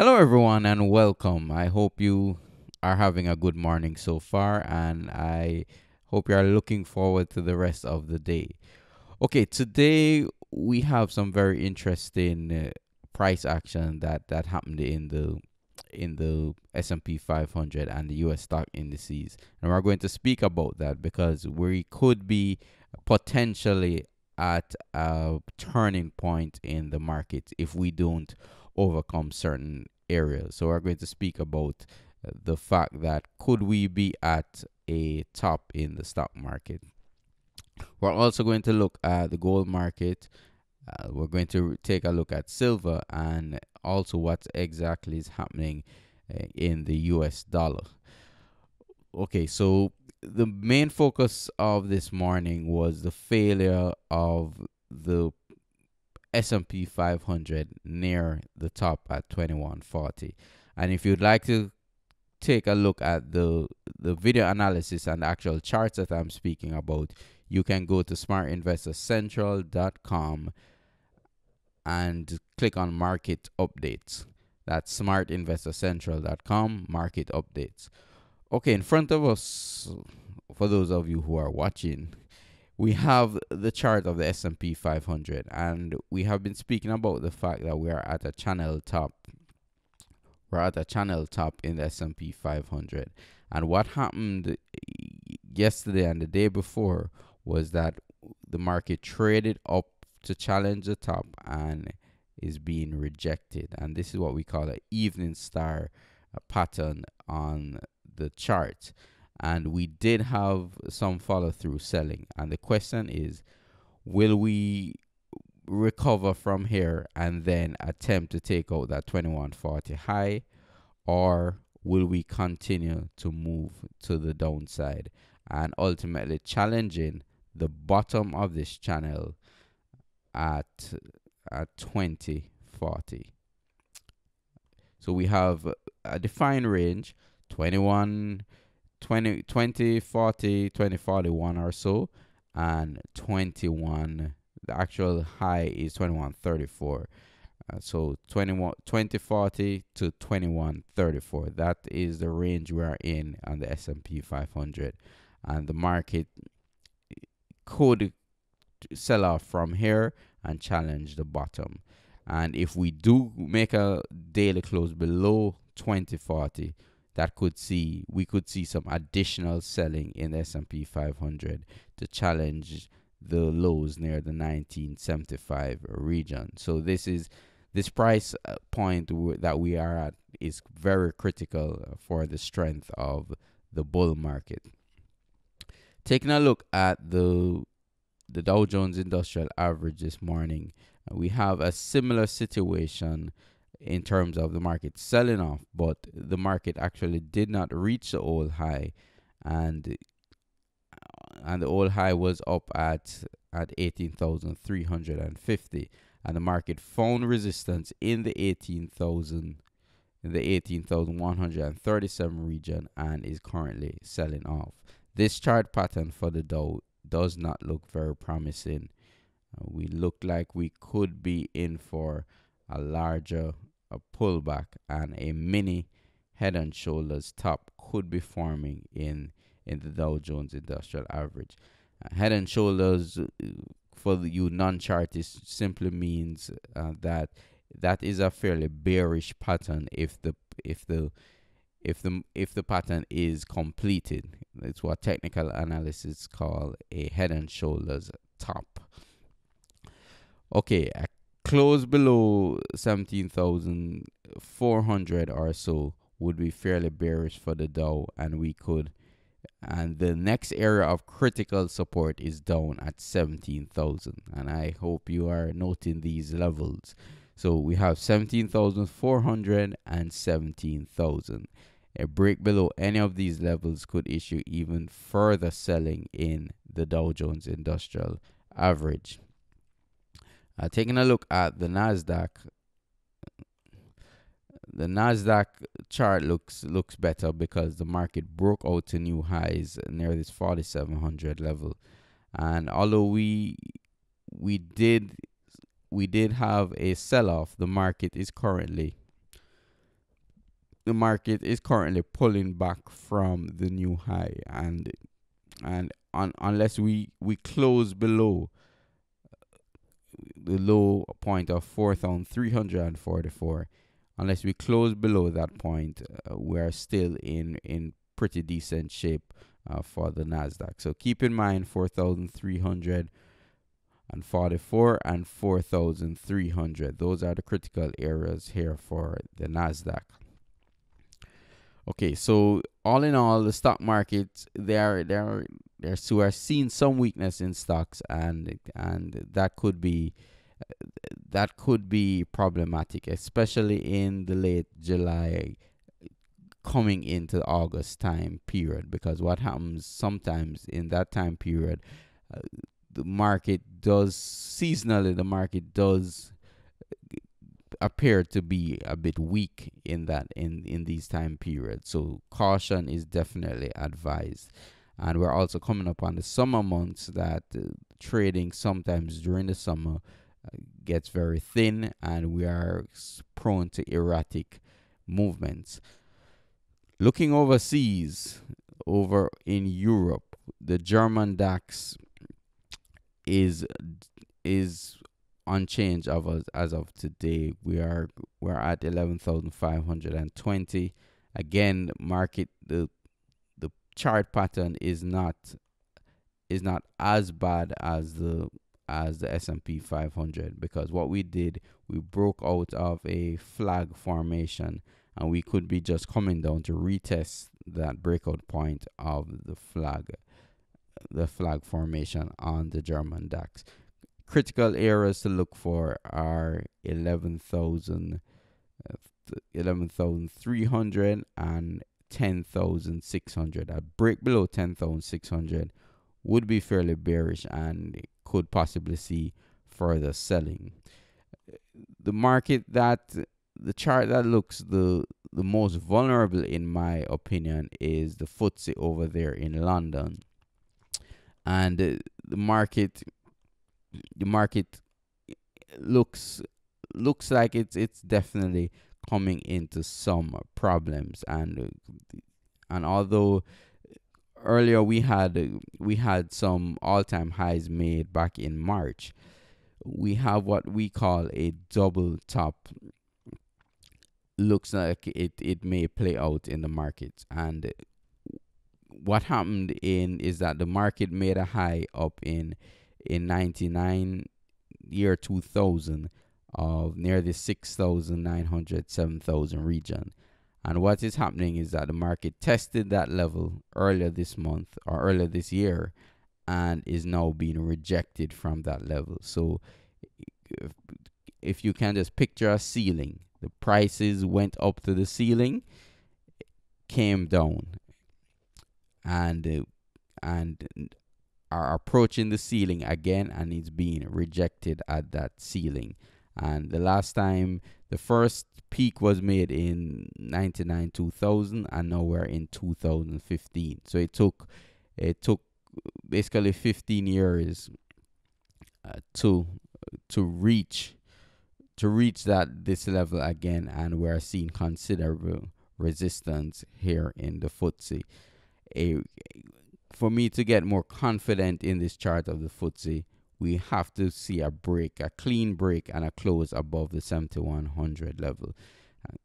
Hello, everyone, and welcome. I hope you are having a good morning so far, and I hope you are looking forward to the rest of the day. Okay, today we have some very interesting price action that happened in the S&P 500 and the US stock indices, and we're going to speak about that because we could be potentially at a turning point in the market if we don't overcome certain areas. So we're going to speak about the fact that could we be at a top in the stock market. We're also going to look at the gold market. We're going to take a look at silver and also what exactly is happening in the US dollar. Okay, so the main focus of this morning was the failure of the S&P 500 near the top at 2140. And if you'd like to take a look at the video analysis and the actual charts that I'm speaking about, you can go to smartinvestorcentral.com and click on market updates. That's smartinvestorcentral.com, market updates. Okay, in front of us, for those of you who are watching, we have the chart of the S&P 500, and we have been speaking about the fact that we are at a channel top. We're at a channel top in the S&P 500. And what happened yesterday and the day before was that the market traded up to challenge the top and is being rejected. And this is what we call an evening star pattern on the chart. And we did have some follow through selling. And the question is, will we recover from here and then attempt to take out that 2140 high, or will we continue to move to the downside and ultimately challenging the bottom of this channel at 2040? So we have a defined range 21 20 40 2041 or so, and 21, the actual high is 2134. So 2040 to 2134, that is the range we are in on the S&P 500, and the market could sell off from here and challenge the bottom. And if we do make a daily close below 2040, we could see some additional selling in the S&P 500 to challenge the lows near the 1975 region. So this price point that we are at is very critical for the strength of the bull market. Taking a look at the Dow Jones Industrial Average this morning, we have a similar situation in terms of the market selling off, but the market actually did not reach the old high, and the old high was up at 18,350, and the market found resistance in the 18,137 region and is currently selling off. This chart pattern for the Dow does not look very promising. We look like we could be in for a larger pullback, and a mini head and shoulders top could be forming in the Dow Jones Industrial Average. Head and shoulders, for you non-chartists, simply means that is a fairly bearish pattern if the pattern is completed. It's what technical analysts call a head and shoulders top. Okay, a close below 17,400 or so would be fairly bearish for the Dow, and the next area of critical support is down at 17,000, and I hope you are noting these levels. So we have 17,400 and 17,000. A break below any of these levels could issue even further selling in the Dow Jones Industrial Average. Taking a look at the Nasdaq chart looks better because the market broke out to new highs near this 4,700 level, and although we did have a sell-off, the market is currently the market is currently pulling back from the new high, and unless we close below the low point of 4,344, unless we close below that point, we are still in pretty decent shape for the Nasdaq. So keep in mind 4,344 and 4,300. Those are the critical areas here for the Nasdaq. Okay, so all in all, the stock market they're so we're seeing some weakness in stocks, and that could be problematic, especially in the late July coming into the August time period, because what happens sometimes in that time period, uh, the market does seasonally the market does appear to be a bit weak in that in these time periods. So caution is definitely advised. And we're also coming up on the summer months that trading sometimes during the summer gets very thin, and we are prone to erratic movements. Looking overseas, over in Europe, the German DAX is unchanged as of today. We're at 11,520. Again, market the chart pattern is not as bad as the S&P 500, because what we did, we broke out of a flag formation, and we could be just coming down to retest that breakout point of the flag formation on the German DAX. Critical areas to look for are 11,300 and 10,600. A break below 10,600 would be fairly bearish and could possibly see further selling. The chart that looks the most vulnerable, in my opinion, is the FTSE over there in London, and the market looks like it's definitely coming into some problems, and although earlier we had some all-time highs made back in March, we have what we call a double top. Looks like it may play out in the market. And what happened is that the market made a high up in 99 year 2000 of near the 6,900 7,000 region. And what is happening is that the market tested that level earlier this month or earlier this year, and is now being rejected from that level. So if you can just picture a ceiling, the prices went up to the ceiling, came down, and are approaching the ceiling again, and it's being rejected at that ceiling. And the last time, the first peak was made in 99 2000, and now we're in 2015. So it took basically 15 years to reach this level again, and we're seeing considerable resistance here in the FTSE. For me to get more confident in this chart of the FTSE, we have to see a clean break and a close above the 7,100 level.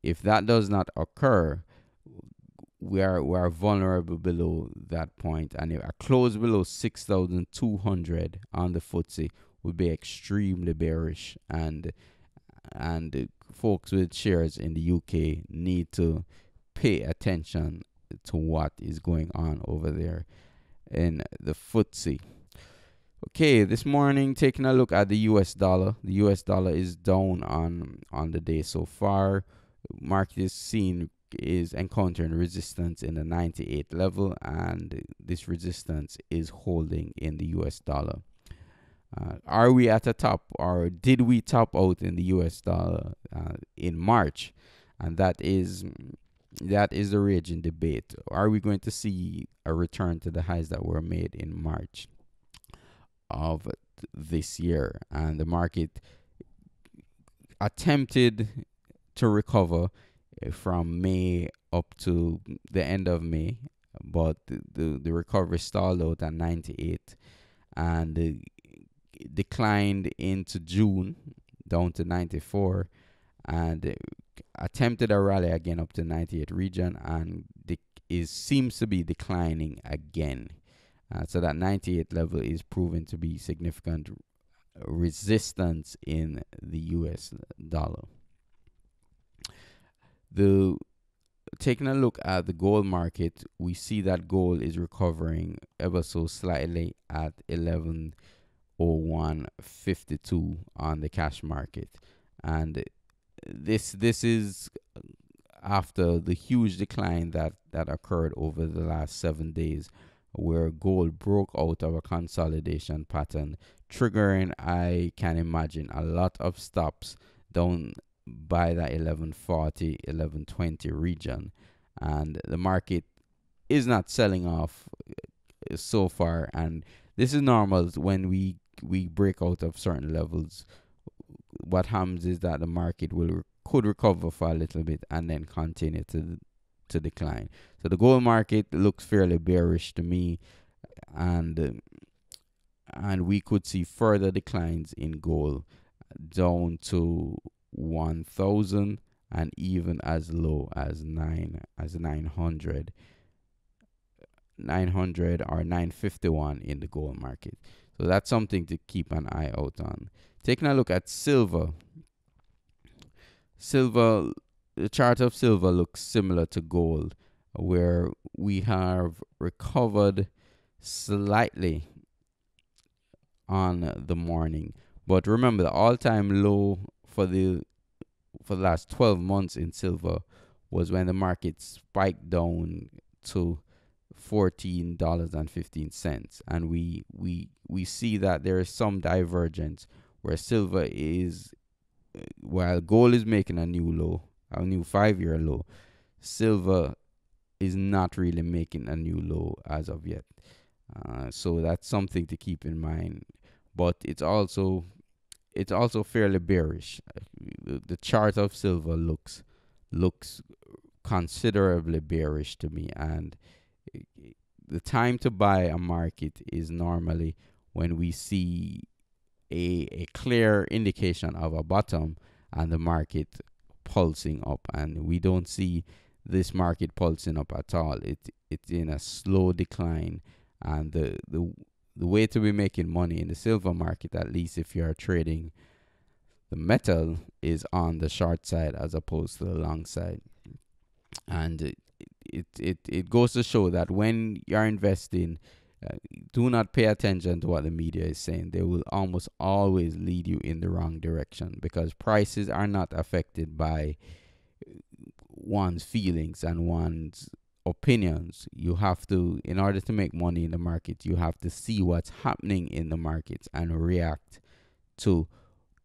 If that does not occur, we are vulnerable below that point, and a close below 6,200 on the FTSE would be extremely bearish, and folks with shares in the UK need to pay attention to what is going on over there in the FTSE. Okay, this morning, taking a look at the US dollar. The US dollar is down on the day so far. Market is encountering resistance in the 98 level, and this resistance is holding in the US dollar. Are we at a top, or did we top out in the US dollar in March? And that is the raging debate. Are we going to see a return to the highs that were made in March of this year? And the market attempted to recover from May up to the end of May, but the recovery stalled out at 98 and declined into June down to 94 and attempted a rally again up to 98 region and seems to be declining again. So that 98 level is proven to be significant resistance in the US dollar. Taking a look at the gold market, we see that gold is recovering ever so slightly at 1101.52 on the cash market, and this is after the huge decline that occurred over the last 7 days, where gold broke out of a consolidation pattern, triggering, I can imagine, a lot of stops down by that 1140, 1120 region. And the market is not selling off so far. And this is normal when we break out of certain levels. What happens is that the market could recover for a little bit and then continue to decline. So the gold market looks fairly bearish to me, and we could see further declines in gold down to 1,000 and even as low as 900 or 951 in the gold market. So that's something to keep an eye out on. Taking a look at silver. The chart of silver looks similar to gold, where we have recovered slightly on the morning. But remember, the all-time low for the last 12 months in silver was when the market spiked down to $14.15, and we see that there is some divergence where silver is, while gold is making a new low, a new 5-year low, silver is not really making a new low as of yet. So that's something to keep in mind. But it's also fairly bearish. The chart of silver looks considerably bearish to me, and the time to buy a market is normally when we see a clear indication of a bottom and the market pulsing up, and we don't see this market pulsing up at all. It's in a slow decline, and the way to be making money in the silver market, at least if you're trading the metal, is on the short side as opposed to the long side. And it goes to show that when you're investing, do not pay attention to what the media is saying. They will almost always lead you in the wrong direction, because prices are not affected by one's feelings and one's opinions. You have to, in order to make money in the market, you have to see what's happening in the markets and react to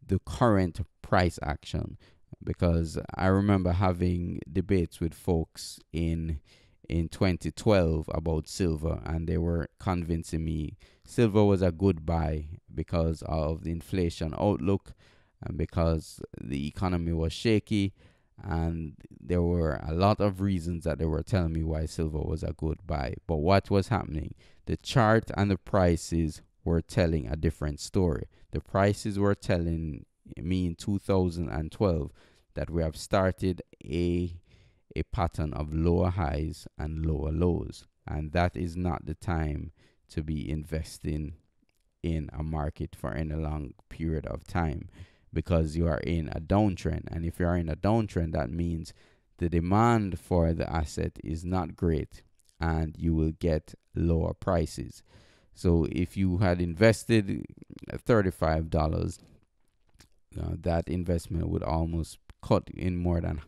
the current price action. Because I remember having debates with folks in 2012 about silver, and they were convincing me silver was a good buy because of the inflation outlook and because the economy was shaky, and there were a lot of reasons that they were telling me why silver was a good buy. But what was happening? The chart and the prices were telling a different story. The prices were telling me in 2012 that we have started a pattern of lower highs and lower lows, and that is not the time to be investing in a market for any long period of time, because you are in a downtrend. And if you are in a downtrend, that means the demand for the asset is not great and you will get lower prices. So if you had invested $35, that investment would almost cut in more than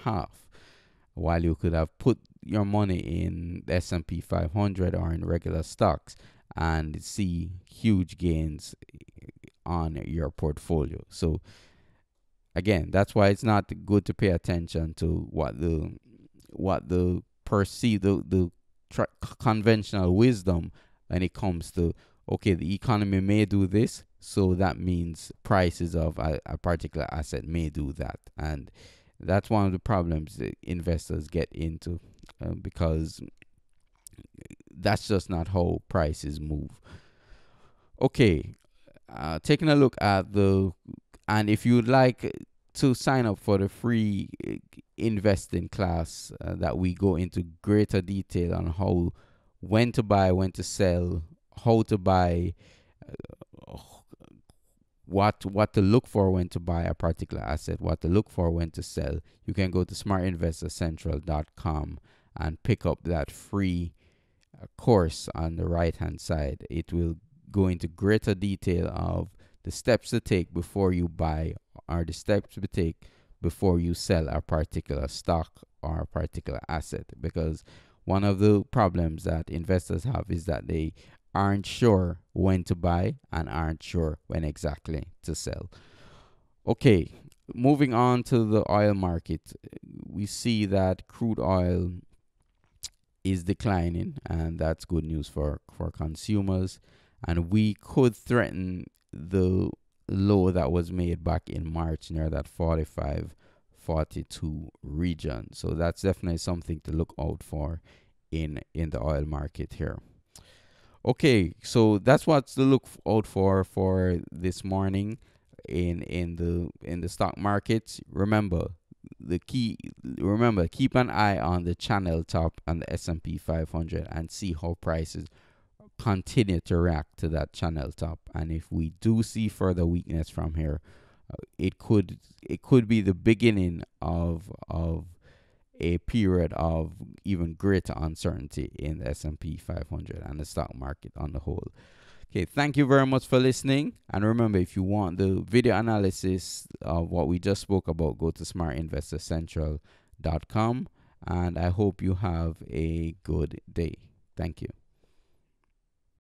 half, while you could have put your money in the S&P 500 or in regular stocks and see huge gains on your portfolio. So again, that's why it's not good to pay attention to what the conventional wisdom when it comes to, okay, the economy may do this, so that means prices of a particular asset may do that. And That's one of the problems that investors get into, because that's just not how prices move. Okay, taking a look at and if you'd like to sign up for the free investing class that we go into greater detail on how, when to buy, when to sell, how to buy, what to look for when to buy a particular asset, what to look for when to sell, you can go to smartinvestorcentral.com and pick up that free course on the right hand side. It will go into greater detail of the steps to take before you buy, or the steps to take before you sell a particular stock or a particular asset. Because one of the problems that investors have is that they aren't sure when to buy and aren't sure when exactly to sell. Okay, moving on to the oil market, we see that crude oil is declining, and that's good news for consumers. And we could threaten the low that was made back in March near that 45.42 region. So that's definitely something to look out for in the oil market here. Okay, so that's what's to look out for this morning in the stock markets. Remember, keep an eye on the channel top and the S&P 500 and see how prices continue to react to that channel top. And if we do see further weakness from here, it could be the beginning of a period of even greater uncertainty in the S&P 500 and the stock market on the whole. Okay, thank you very much for listening. And remember, if you want the video analysis of what we just spoke about, go to smartinvestorcentral.com. And I hope you have a good day. Thank you.